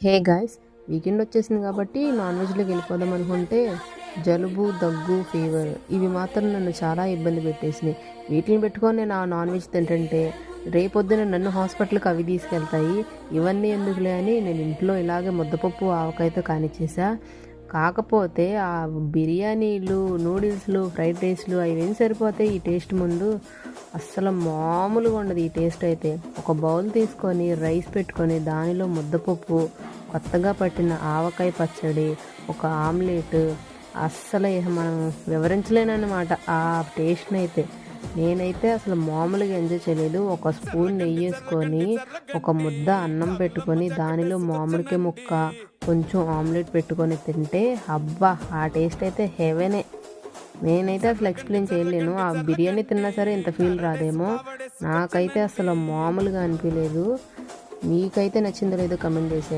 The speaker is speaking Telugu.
హే గాయ్స్, వీకెండ్ వచ్చేసింది కాబట్టి నాన్ వెజ్లోకి వెళ్ళిపోదాం అనుకుంటే జలుబు, దగ్గు, ఫీవర్ ఇవి మాత్రం నన్ను చాలా ఇబ్బంది పెట్టేసినాయి. వీటిని పెట్టుకొని నేను ఆ నాన్ వెజ్ తింటుంటే రేపొద్దున నన్ను హాస్పిటల్కి అవి తీసుకెళ్తాయి. ఇవన్నీ ఎందుకులే అని నేను ఇంట్లో ఇలాగే ముద్దపప్పు ఆవకాయతో కానిచ్చేసా. కాకపోతే ఆ బిర్యానీలు, నూడిల్స్లు, ఫ్రైడ్ రైస్లు అవేం సరిపోతాయి ఈ టేస్ట్ ముందు. అస్సలు మామూలుగా ఉండదు ఈ టేస్ట్ అయితే. ఒక బౌల్ తీసుకొని రైస్ పెట్టుకొని దానిలో ముద్దపప్పు, కొత్తగా పట్టిన ఆవకాయ పచ్చడి, ఒక ఆమ్లెట్, అస్సలు ఇక మనం వివరించలేనమాట ఆ టేస్ట్ని అయితే. నేనైతే అసలు మామూలుగా ఎంజాయ్ చేయలేదు. ఒక స్పూన్ నెయ్యి వేసుకొని ఒక ముద్ద అన్నం పెట్టుకొని దానిలో మామిడికాయ ముక్క, కొంచెం ఆమ్లెట్ పెట్టుకొని తింటే అబ్బా ఆ టేస్ట్ అయితే హెవెనే. నేనైతే అసలు ఎక్స్ప్లెయిన్ చేయలేను. ఆ బిర్యానీ తిన్నా సరే ఇంత ఫీల్ రాదేమో. నాకైతే అసలు మామూలుగా అనిపించలేదు. మీకైతే నచ్చిందో లేదో కమెంట్ చేసేయండి.